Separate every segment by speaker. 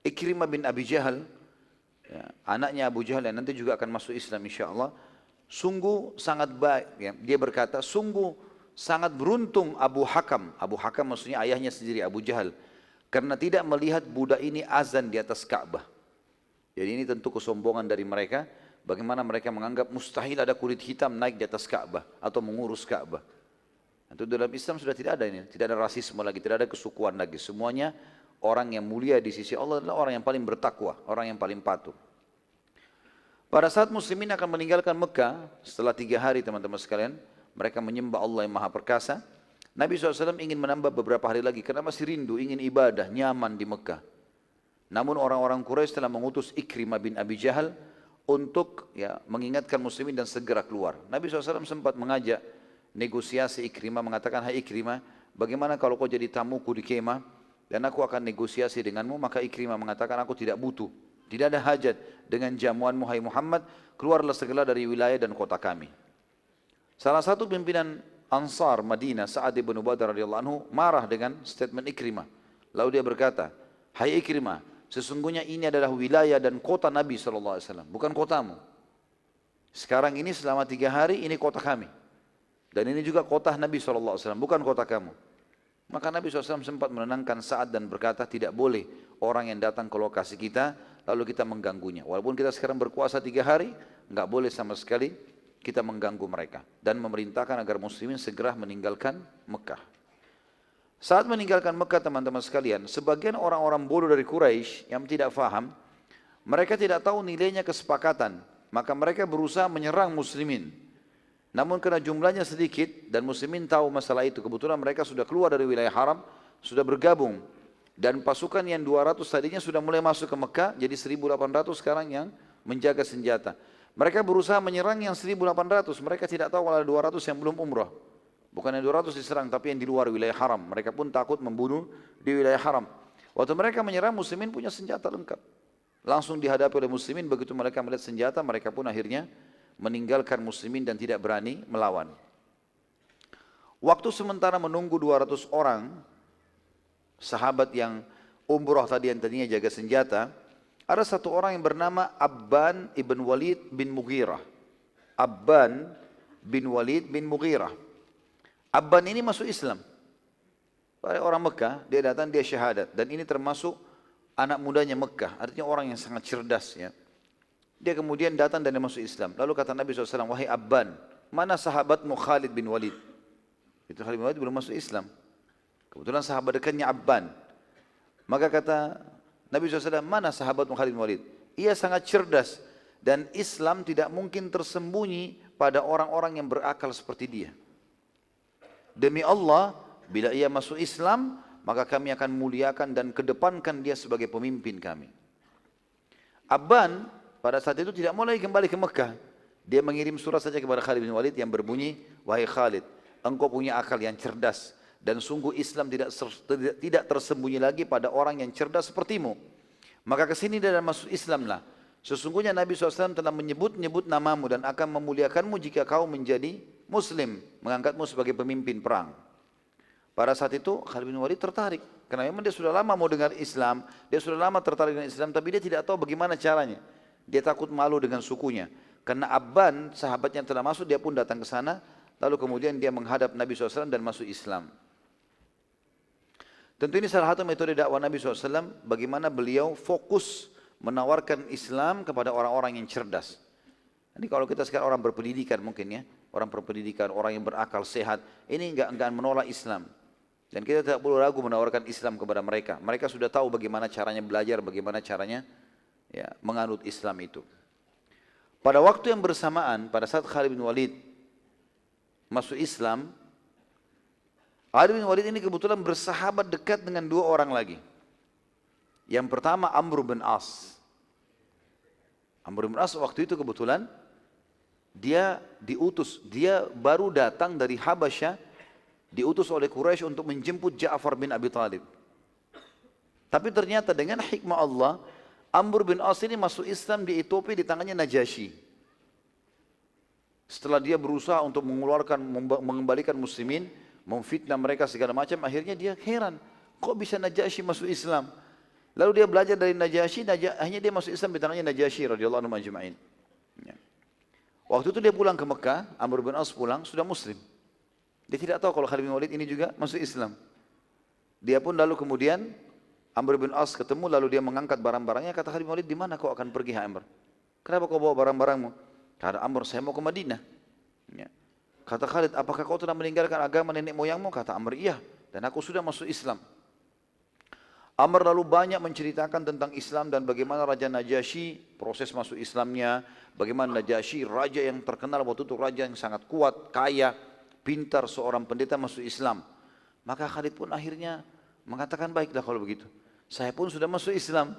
Speaker 1: Ikrimah bin Abi Jahal, ya, anaknya Abu Jahal yang nanti juga akan masuk Islam insya Allah, sungguh sangat baik. Ya. Dia berkata, sungguh sangat beruntung Abu Hakam. Abu Hakam maksudnya ayahnya sendiri Abu Jahal, karena tidak melihat budak ini azan di atas Ka'bah. Jadi ini tentu kesombongan dari mereka, bagaimana mereka menganggap mustahil ada kulit hitam naik di atas Ka'bah atau mengurus Ka'bah. Itu dalam Islam sudah tidak ada ini, tidak ada rasisme lagi, tidak ada kesukuan lagi. Semuanya orang yang mulia di sisi Allah adalah orang yang paling bertakwa, orang yang paling patuh. Pada saat muslimin akan meninggalkan Mekah, setelah 3 hari teman-teman sekalian, mereka menyembah Allah yang Maha Perkasa. Nabi SAW ingin menambah beberapa hari lagi, karena masih rindu, ingin ibadah, nyaman di Mekah. Namun orang-orang Quraisy telah mengutus Ikrimah bin Abi Jahal untuk mengingatkan muslimin dan segera keluar. Nabi SAW sempat mengajak negosiasi Ikrimah, mengatakan, hai Ikrimah, bagaimana kalau kau jadi tamuku di kemah dan aku akan negosiasi denganmu? Maka Ikrimah mengatakan, aku tidak butuh, tidak ada hajat dengan jamuanmu hai Muhammad, keluarlah segera dari wilayah dan kota kami. Salah satu pimpinan Ansar Madinah, Sa'ad ibn Ubadah radhiyallahu anhu, marah dengan statement Ikrimah. Lalu dia berkata, hai Ikrimah, sesungguhnya ini adalah wilayah dan kota Nabi SAW, bukan kotamu. Sekarang ini selama 3 hari ini kota kami. Dan ini juga kota Nabi SAW, bukan kota kamu. Maka Nabi SAW sempat menenangkan Sa'ad dan berkata, tidak boleh orang yang datang ke lokasi kita, lalu kita mengganggunya. Walaupun kita sekarang berkuasa 3 hari, nggak boleh sama sekali kita mengganggu mereka. Dan memerintahkan agar muslimin segera meninggalkan Mekah. Saat meninggalkan Mekah teman-teman sekalian, sebagian orang-orang bodoh dari Quraisy yang tidak faham, mereka tidak tahu nilainya kesepakatan, maka mereka berusaha menyerang muslimin. Namun karena jumlahnya sedikit dan muslimin tahu masalah itu, kebetulan mereka sudah keluar dari wilayah haram, sudah bergabung. Dan pasukan yang 200 tadinya sudah mulai masuk ke Mekah, jadi 1.800 sekarang yang menjaga senjata. Mereka berusaha menyerang yang 1.800, mereka tidak tahu kalau ada 200 yang belum umrah. Bukan yang 200 diserang, tapi yang di luar wilayah haram. Mereka pun takut membunuh di wilayah haram. Waktu mereka menyerang, muslimin punya senjata lengkap. Langsung dihadapi oleh muslimin, begitu mereka melihat senjata, mereka pun akhirnya meninggalkan muslimin dan tidak berani melawan. Waktu sementara menunggu 200 orang, sahabat yang umrah tadi yang tadinya jaga senjata, ada satu orang yang bernama Abban ibn Walid bin Mughirah. Abban bin Walid bin Mughirah. Abban ini masuk Islam. Pada orang Mekah, dia datang, dia syahadat. Dan ini termasuk anak mudanya Mekah. Artinya orang yang sangat cerdas. Ya. Dia kemudian datang dan dia masuk Islam. Lalu kata Nabi SAW, wahai Abban, mana sahabatmu Khalid bin Walid? Itu Khalid bin Walid belum masuk Islam. Kebetulan sahabat dekatnya Abban. Maka kata Nabi SAW, mana sahabatmu Khalid bin Walid? Ia sangat cerdas. Dan Islam tidak mungkin tersembunyi pada orang-orang yang berakal seperti dia. Demi Allah, bila ia masuk Islam, maka kami akan muliakan dan kedepankan dia sebagai pemimpin kami. Abban pada saat itu tidak mau lagi kembali ke Mekah. Dia mengirim surat saja kepada Khalid bin Walid yang berbunyi, wahai Khalid, engkau punya akal yang cerdas. Dan sungguh Islam tidak tersembunyi lagi pada orang yang cerdas sepertimu. Maka kesini dan masuk Islamlah. Sesungguhnya Nabi SAW telah menyebut-nyebut namamu dan akan memuliakanmu jika kau menjadi Muslim, mengangkatmu sebagai pemimpin perang. Pada saat itu Khalid bin Walid tertarik, karena memang dia sudah lama mau dengar Islam, dia sudah lama tertarik dengan Islam, tapi dia tidak tahu bagaimana caranya. Dia takut malu dengan sukunya. Karena Abban, sahabatnya yang telah masuk, dia pun datang ke sana, lalu kemudian dia menghadap Nabi SAW dan masuk Islam. Tentu ini salah satu metode dakwah Nabi SAW, bagaimana beliau fokus menawarkan Islam kepada orang-orang yang cerdas. Ini kalau kita sekarang orang berpendidikan mungkin ya, orang berpendidikan, orang yang berakal sehat, ini enggak menolak Islam. Dan kita tidak perlu ragu menawarkan Islam kepada mereka. Mereka sudah tahu bagaimana caranya belajar, bagaimana caranya menganut Islam itu. Pada waktu yang bersamaan, pada saat Khalid bin Walid masuk Islam, Khalid bin Walid ini kebetulan bersahabat dekat dengan 2 orang lagi. Yang pertama Amr bin As. Amr bin As waktu itu kebetulan dia diutus, dia baru datang dari Habasyah, diutus oleh Quraisy untuk menjemput Ja'far bin Abi Thalib. Tapi ternyata dengan hikmah Allah, Amr bin As ini masuk Islam di Ethiopia di tangannya Najasyi. Setelah dia berusaha untuk mengembalikan muslimin, memfitnah mereka segala macam, akhirnya dia heran, kok bisa Najasyi masuk Islam? Lalu dia belajar dari Najasyi, akhirnya dia masuk Islam di tangannya Najasyi radhiyallahu anhu ajma'in. Ya. Waktu itu dia pulang ke Mekah, Amr bin As pulang, sudah muslim. Dia tidak tahu kalau Khalid bin Walid ini juga masuk Islam. Dia pun lalu kemudian, Amr bin As ketemu, lalu dia mengangkat barang-barangnya, kata Khalid bin Walid, di mana kau akan pergi, Amr? Kenapa kau bawa barang-barangmu? Kata Amr, saya mau ke Madinah. Ya. Kata Khalid, apakah kau telah meninggalkan agama nenek moyangmu? Kata Amr, iya, dan aku sudah masuk Islam. Amr lalu banyak menceritakan tentang Islam dan bagaimana Raja Najasyi proses masuk Islamnya, bagaimana Najasyi raja yang terkenal waktu itu, raja yang sangat kuat, kaya, pintar, seorang pendeta masuk Islam. Maka Khalid pun akhirnya mengatakan, baiklah kalau begitu. Saya pun sudah masuk Islam.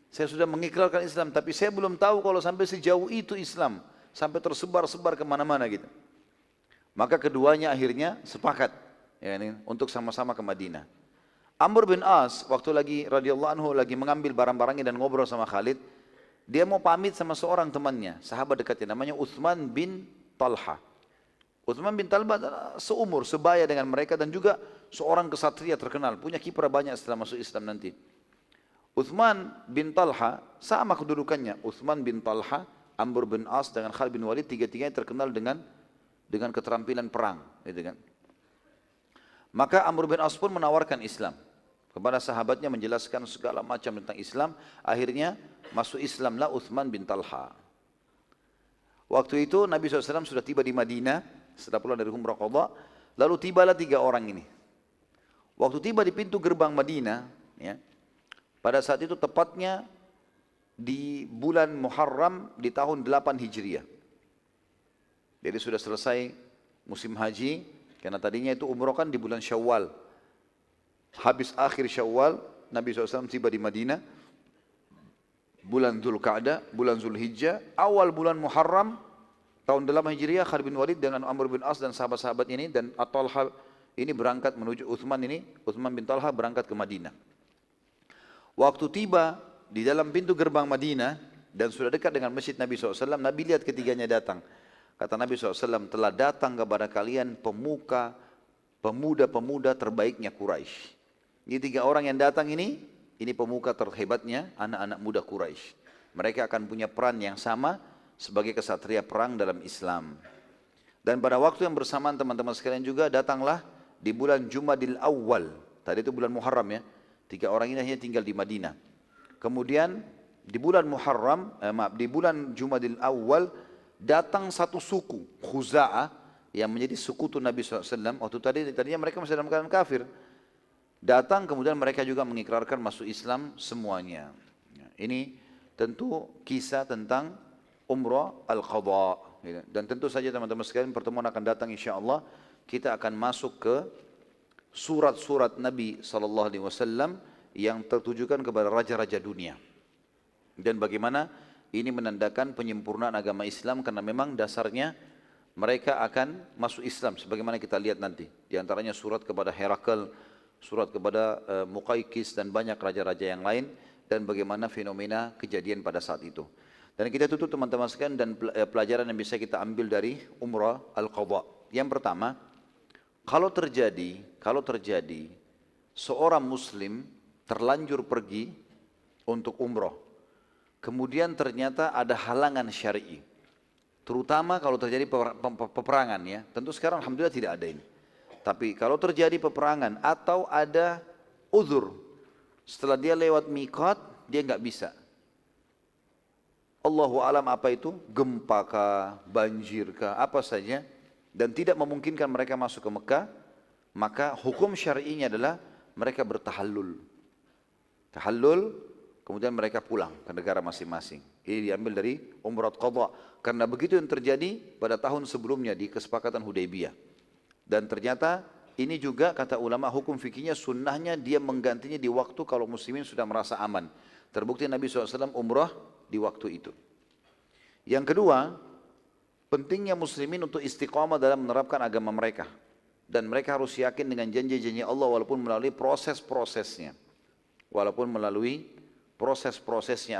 Speaker 1: Saya sudah mengikrarkan Islam, tapi saya belum tahu kalau sampai sejauh itu Islam, sampai tersebar-sebar kemana-mana gitu. Maka keduanya akhirnya sepakat ya, untuk sama-sama ke Madinah. Amr bin As waktu lagi radhiyallahu anhu lagi mengambil barang-barangnya dan ngobrol sama Khalid, dia mau pamit sama seorang temannya, sahabat dekatnya, namanya Uthman bin Talha. Uthman bin Talha seumur, sebaya dengan mereka dan juga seorang kesatria terkenal, punya kiprah banyak setelah masuk Islam nanti. Uthman bin Talha sama kedudukannya, Uthman bin Talha, Amr bin As dengan Khalid bin Walid, tiga-tiganya terkenal dengan keterampilan perang, gitu kan. Maka Amr bin As pun menawarkan Islam kepada sahabatnya, menjelaskan segala macam tentang Islam. Akhirnya masuk Islamlah Uthman bin Talha. Waktu itu Nabi SAW sudah tiba di Madinah setelah pulang dari Umrah Qadha. Lalu tibalah 3 orang ini. Waktu tiba di pintu gerbang Madinah, ya, pada saat itu tepatnya di bulan Muharram di tahun 8 Hijriah. Jadi sudah selesai musim haji, karena tadinya itu umrah kan di bulan Syawal. Habis akhir Syawal, Nabi SAW tiba di Madinah. Bulan Dzulqa'dah, bulan Zulhijjah, awal bulan Muharram, tahun 8 Hijriah, Khalid bin Walid dengan Amr bin As dan sahabat-sahabat ini, dan At-Talha ini berangkat menuju Uthman bin Talha berangkat ke Madinah. Waktu tiba di dalam pintu gerbang Madinah, dan sudah dekat dengan masjid Nabi SAW, Nabi lihat ketiganya datang. Kata Nabi SAW, telah datang kepada kalian pemuda-pemuda terbaiknya Quraisy. Ini 3 orang yang datang ini pemuka terhebatnya anak-anak muda Quraisy. Mereka akan punya peran yang sama sebagai kesatria perang dalam Islam. Dan pada waktu yang bersamaan teman-teman sekalian juga datanglah di bulan Jumadil Awal. Tadi itu bulan Muharram ya. 3 orang ini hanya tinggal di Madinah. Kemudian di bulan di bulan Jumadil Awal datang satu suku, Khuza'ah, yang menjadi sekutu Nabi SAW. Waktu tadinya mereka masih dalam keadaan kafir. Datang kemudian mereka juga mengikrarkan masuk Islam semuanya. Ini tentu kisah tentang Umrah Al-Qadha. Dan tentu saja teman-teman sekalian pertemuan akan datang insyaAllah. Kita akan masuk ke surat-surat Nabi SAW yang tertujukan kepada raja-raja dunia. Dan bagaimana ini menandakan penyempurnaan agama Islam, karena memang dasarnya mereka akan masuk Islam sebagaimana kita lihat nanti. Di antaranya surat kepada Herakl, surat kepada Muqaykis dan banyak raja-raja yang lain, dan bagaimana fenomena kejadian pada saat itu. Dan kita tutup teman-teman sekalian dan pelajaran yang bisa kita ambil dari Umrah Al-Qadha. Yang pertama, kalau terjadi seorang muslim terlanjur pergi untuk umrah, kemudian ternyata ada halangan syar'i, terutama kalau terjadi peperangan ya. Tentu sekarang alhamdulillah tidak ada ini. Tapi kalau terjadi peperangan atau ada uzur, setelah dia lewat miqat, dia nggak bisa. Allahu alam apa itu, gempa kah, banjir kah, apa saja, dan tidak memungkinkan mereka masuk ke Mekah, maka hukum syar'inya adalah mereka bertahallul. Tahallul, kemudian mereka pulang ke negara masing-masing. Ini diambil dari Umrah Qadha, karena begitu yang terjadi pada tahun sebelumnya di kesepakatan Hudaybiyah. Dan ternyata ini juga kata ulama hukum fikihnya, sunnahnya dia menggantinya di waktu kalau muslimin sudah merasa aman. Terbukti Nabi SAW umrah di waktu itu. Yang kedua, pentingnya muslimin untuk istiqamah dalam menerapkan agama mereka. Dan mereka harus yakin dengan janji-janji Allah walaupun melalui proses-prosesnya.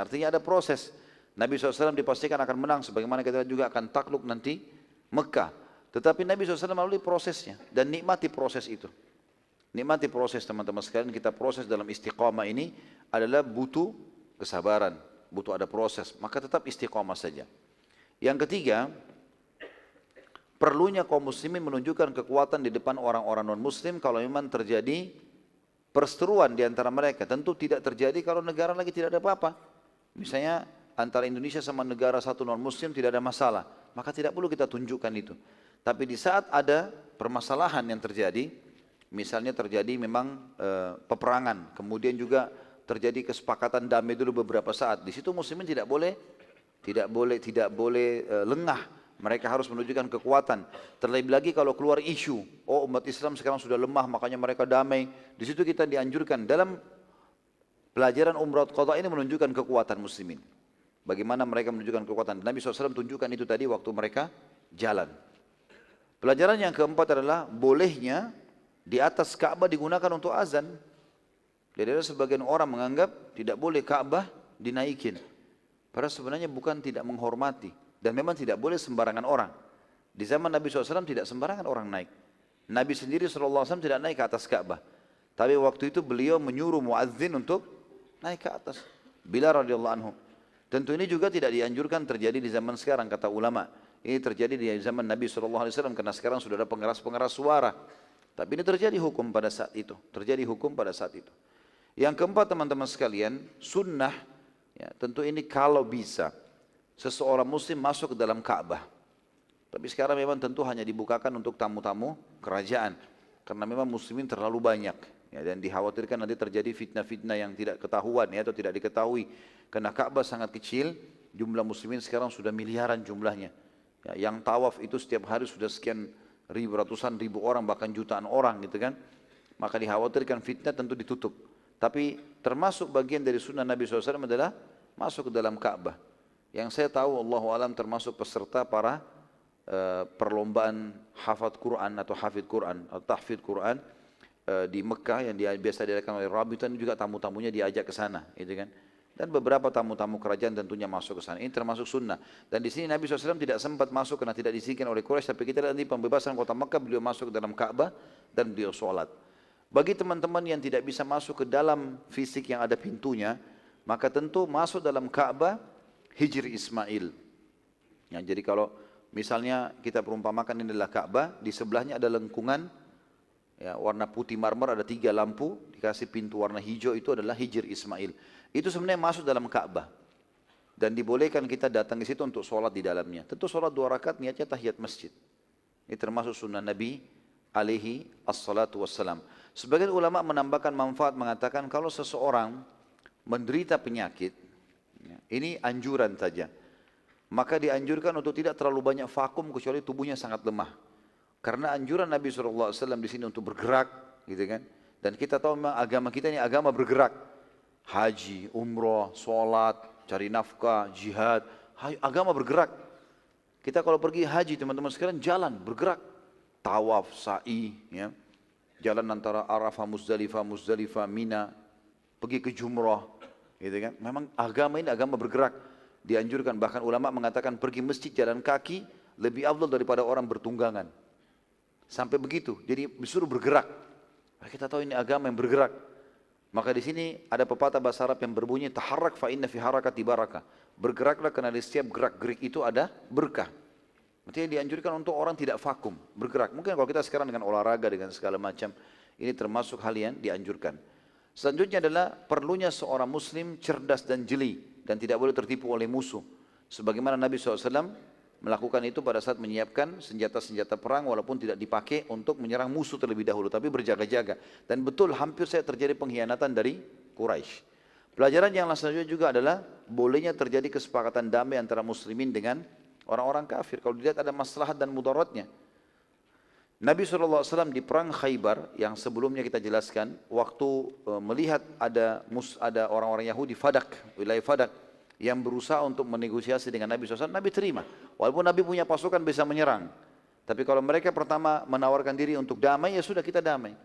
Speaker 1: Artinya ada proses. Nabi SAW dipastikan akan menang, sebagaimana kita juga akan takluk nanti Mekah. Tetapi Nabi SAW melalui prosesnya dan nikmati proses itu. Nikmati proses teman-teman sekalian, kita proses dalam istiqamah ini adalah butuh kesabaran, butuh ada proses, maka tetap istiqamah saja. Yang ketiga, perlunya kaum muslimin menunjukkan kekuatan di depan orang-orang non-muslim kalau memang terjadi perseteruan di antara mereka. Tentu tidak terjadi kalau negara lagi tidak ada apa-apa. Misalnya antara Indonesia sama negara satu non-muslim tidak ada masalah, maka tidak perlu kita tunjukkan itu. Tapi di saat ada permasalahan yang terjadi, misalnya terjadi memang peperangan, kemudian juga terjadi kesepakatan damai dulu beberapa saat. Di situ muslimin tidak boleh lengah. Mereka harus menunjukkan kekuatan. Terlebih lagi kalau keluar isu, oh umat Islam sekarang sudah lemah, makanya mereka damai. Di situ kita dianjurkan dalam pelajaran Umrah Qadha ini menunjukkan kekuatan muslimin. Bagaimana mereka menunjukkan kekuatan. Nabi SAW tunjukkan itu tadi waktu mereka jalan. Pelajaran yang keempat adalah bolehnya di atas Ka'bah digunakan untuk azan. Jadi ada sebagian orang menganggap tidak boleh Ka'bah dinaikin. Padahal sebenarnya bukan tidak menghormati. Dan memang tidak boleh sembarangan orang. Di zaman Nabi SAW tidak sembarangan orang naik. Nabi sendiri SAW tidak naik ke atas Ka'bah. Tapi waktu itu beliau menyuruh muadzin untuk naik ke atas. Bilal radhiyallahu anhu. Tentu ini juga tidak dianjurkan terjadi di zaman sekarang kata ulama. Ini terjadi di zaman Nabi SAW karena sekarang sudah ada pengeras-pengeras suara. Tapi ini terjadi hukum pada saat itu. Terjadi hukum pada saat itu. Yang keempat teman-teman sekalian, sunnah, ya, tentu ini kalau bisa seseorang muslim masuk ke dalam Ka'bah. Tapi sekarang memang tentu hanya dibukakan untuk tamu-tamu kerajaan. Karena memang muslimin terlalu banyak. Ya, dan dikhawatirkan nanti terjadi fitnah-fitnah yang tidak ketahuan ya, atau tidak diketahui. Karena Ka'bah sangat kecil, jumlah muslimin sekarang sudah miliaran jumlahnya. Ya, yang tawaf itu setiap hari sudah sekian ratusan ribu orang, bahkan jutaan orang gitu kan. Maka dikhawatirkan fitnah tentu ditutup. Tapi termasuk bagian dari sunnah Nabi SAW adalah masuk ke dalam Ka'bah. Yang saya tahu Allahu alam termasuk peserta para perlombaan hafaz Quran atau hafid Quran atau tahfidz Quran di Mekah yang biasa diadakan oleh Rabitan, juga tamu-tamunya diajak ke sana, gitu kan. Dan beberapa tamu-tamu kerajaan tentunya masuk ke sana. Ini termasuk sunnah. Dan di sini Nabi SAW tidak sempat masuk karena tidak diizinkan oleh Quraisy. Tapi kita lihat di pembebasan kota Mekah, beliau masuk ke dalam Ka'bah dan beliau sholat. Bagi teman-teman yang tidak bisa masuk ke dalam fisik yang ada pintunya, maka tentu masuk dalam Ka'bah Hijr Ismail. Ya, jadi kalau misalnya kita perumpamakan ini adalah Ka'bah, di sebelahnya ada lengkungan ya, warna putih marmer, ada 3 lampu, dikasih pintu warna hijau, itu adalah Hijr Ismail. Itu sebenarnya masuk dalam Ka'bah. Dan dibolehkan kita datang ke situ untuk sholat di dalamnya. Tentu sholat 2 rakaat niatnya tahiyat masjid. Ini termasuk sunnah Nabi alaihi assalatu wassalam. Sebagian ulama menambahkan manfaat, mengatakan kalau seseorang menderita penyakit, ya, ini anjuran saja, maka dianjurkan untuk tidak terlalu banyak vakum kecuali tubuhnya sangat lemah. Karena anjuran Nabi SAW di sini untuk bergerak, gitu kan. Dan kita tahu memang agama kita ini agama bergerak. Haji, umroh, sholat, cari nafkah, jihad, agama bergerak. Kita kalau pergi haji teman-teman sekalian jalan, bergerak. Tawaf, sa'i, ya. Jalan antara Arafah, Muzdalifah, Mina, pergi ke Jumrah, gitu kan. Memang agama ini agama bergerak. Dianjurkan, bahkan ulama mengatakan pergi masjid jalan kaki lebih afdal daripada orang bertunggangan. Sampai begitu, jadi disuruh bergerak. Kita tahu ini agama yang bergerak. Maka di sini ada pepatah bahasa Arab yang berbunyi taharrak fa inna fi harakati barakah. Bergeraklah karena di setiap gerak-gerik itu ada berkah. Artinya dianjurkan untuk orang tidak vakum, bergerak. Mungkin kalau kita sekarang dengan olahraga dengan segala macam, ini termasuk hal yang dianjurkan. Selanjutnya adalah perlunya seorang muslim cerdas dan jeli dan tidak boleh tertipu oleh musuh. Sebagaimana Nabi SAW melakukan itu pada saat menyiapkan senjata-senjata perang walaupun tidak dipakai untuk menyerang musuh terlebih dahulu, tapi berjaga-jaga. Dan betul hampir saya terjadi pengkhianatan dari Quraisy. Pelajaran yang selanjutnya juga adalah bolehnya terjadi kesepakatan damai antara muslimin dengan orang-orang kafir kalau dilihat ada maslahat dan mudaratnya. Nabi SAW di perang Khaybar yang sebelumnya kita jelaskan, waktu melihat ada orang-orang Yahudi Fadak, wilayah Fadak, yang berusaha untuk menegosiasi dengan Nabi SAW, Nabi terima. Walaupun Nabi punya pasukan bisa menyerang. Tapi kalau mereka pertama menawarkan diri untuk damai, ya sudah kita damai.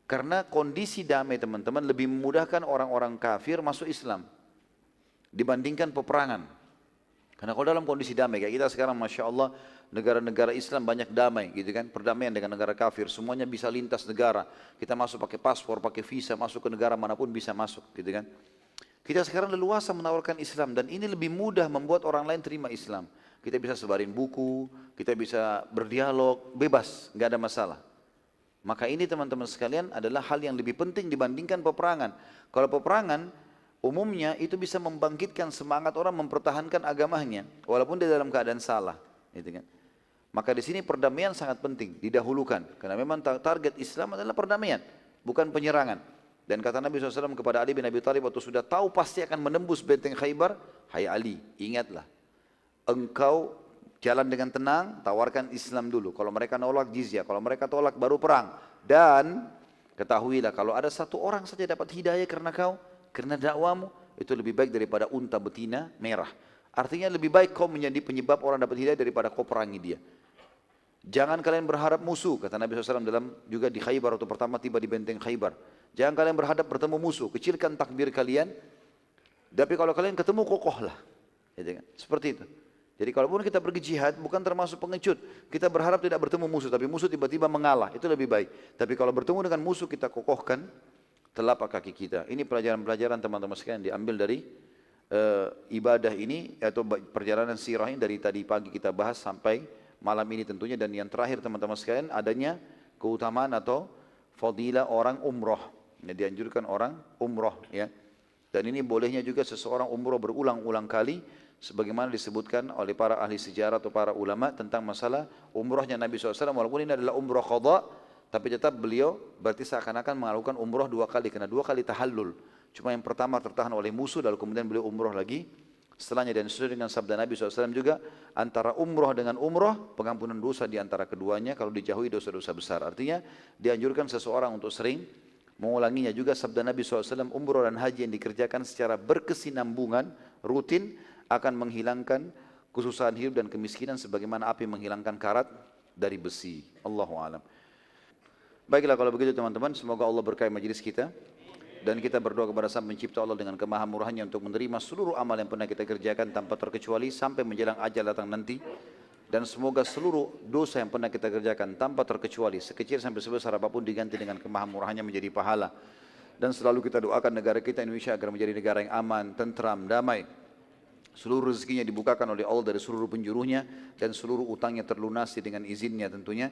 Speaker 1: Karena kondisi damai teman-teman lebih memudahkan orang-orang kafir masuk Islam dibandingkan peperangan. Karena kalau dalam kondisi damai, kayak kita sekarang Masya Allah, negara-negara Islam banyak damai gitu kan, perdamaian dengan negara kafir, semuanya bisa lintas negara, kita masuk pakai paspor, pakai visa, masuk ke negara manapun bisa masuk gitu kan. Kita sekarang leluasa menawarkan Islam dan ini lebih mudah membuat orang lain terima Islam. Kita bisa sebarin buku, kita bisa berdialog, bebas, nggak ada masalah. Maka ini teman-teman sekalian adalah hal yang lebih penting dibandingkan peperangan. Kalau peperangan, umumnya itu bisa membangkitkan semangat orang mempertahankan agamanya, walaupun dia dalam keadaan salah. Gitu kan. Maka di sini perdamaian sangat penting, didahulukan. Karena memang target Islam adalah perdamaian, bukan penyerangan. Dan kata Nabi SAW kepada Ali bin Abi Thalib waktu sudah tahu pasti akan menembus benteng Khaybar, hai Ali, ingatlah, engkau jalan dengan tenang, tawarkan Islam dulu. Kalau mereka nolak jizyah, kalau mereka tolak baru perang. Dan ketahuilah kalau ada satu orang saja dapat hidayah karena kau, karena dakwamu, itu lebih baik daripada unta betina merah. Artinya lebih baik kau menjadi penyebab orang dapat hidayah daripada kau perangi dia. Jangan kalian berharap musuh, kata Nabi SAW dalam juga di Khaybar waktu pertama tiba di benteng Khaybar. Jangan kalian berhadap bertemu musuh, kecilkan takbir kalian. Tapi kalau kalian ketemu kokohlah, gitu kan? Seperti itu. Jadi kalaupun kita pergi jihad bukan termasuk pengecut. Kita berharap tidak bertemu musuh, tapi musuh tiba-tiba mengalah, itu lebih baik. Tapi kalau bertemu dengan musuh kita kokohkan telapak kaki kita. Ini pelajaran-pelajaran teman-teman sekalian diambil dari ibadah ini atau perjalanan sirah ini dari tadi pagi kita bahas sampai malam ini tentunya. Dan yang terakhir teman-teman sekalian adanya keutamaan atau fadilah orang umroh. Dianjurkan orang umroh ya. Dan ini bolehnya juga seseorang umroh berulang-ulang kali sebagaimana disebutkan oleh para ahli sejarah atau para ulama tentang masalah umrohnya Nabi SAW. Walaupun ini adalah umroh qadha, tapi tetap beliau berarti seakan-akan melakukan umroh 2 kali, karena 2 kali tahallul. Cuma yang pertama tertahan oleh musuh, lalu kemudian beliau umroh lagi setelahnya. Dan sesuai dengan sabda Nabi SAW juga, antara umroh dengan umroh, pengampunan dosa di antara keduanya kalau dijauhi dosa-dosa besar. Artinya dianjurkan seseorang untuk sering mengulanginya. Juga sabda Nabi SAW, umroh dan haji yang dikerjakan secara berkesinambungan, rutin, akan menghilangkan kesusahan hidup dan kemiskinan sebagaimana api menghilangkan karat dari besi. Allahu a'lam. Baiklah kalau begitu teman-teman, semoga Allah berkahi majelis kita. Dan kita berdoa kepada Sang Pencipta Allah dengan kemahamurahannya untuk menerima seluruh amal yang pernah kita kerjakan tanpa terkecuali sampai menjelang ajal datang nanti. Dan semoga seluruh dosa yang pernah kita kerjakan tanpa terkecuali, sekecil sampai sebesar apapun, diganti dengan kemahamurahannya menjadi pahala. Dan selalu kita doakan negara kita Indonesia agar menjadi negara yang aman, tentram, damai. Seluruh rezekinya dibukakan oleh Allah dari seluruh penjuruhnya, dan seluruh utangnya terlunasi dengan izinnya tentunya.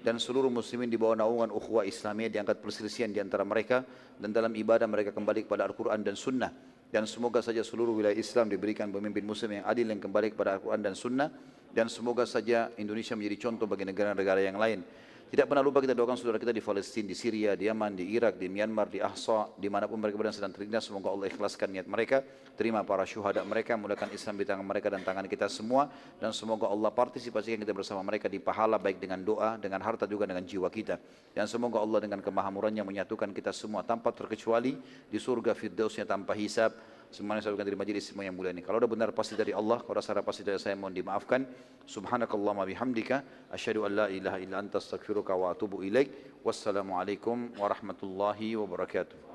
Speaker 1: Dan seluruh muslimin di bawah naungan ukhuwah Islamiyah diangkat perselisihan di antara mereka, dan dalam ibadah mereka kembali kepada Al-Quran dan Sunnah. Dan semoga saja seluruh wilayah Islam diberikan pemimpin muslim yang adil yang kembali kepada Al-Quran dan Sunnah. Dan semoga saja Indonesia menjadi contoh bagi negara-negara yang lain. Tidak pernah lupa kita doakan saudara kita di Palestina, di Syria, di Yaman, di Irak, di Myanmar, di Ahsa, dimanapun mereka berada sedang terlindas. Semoga Allah ikhlaskan niat mereka, terima para syuhada mereka, mulakan Islam di tangan mereka dan tangan kita semua. Dan semoga Allah partisipasikan kita bersama mereka di pahala, baik dengan doa, dengan harta, juga dengan jiwa kita. Dan semoga Allah dengan kemahamurannya menyatukan kita semua tanpa terkecuali di surga firdausnya tanpa hisab. Semuanya saya ucapkan dari majelis semua yang mulia ini. Kalau ada benar pasti dari Allah, kalau rasa pasti dari saya, mohon dimaafkan. Subhanakallahumma bihamdika, asyhadu an la ilaha illa anta astaghfiruka wa atubu ilaik. Wassalamualaikum warahmatullahi wabarakatuh.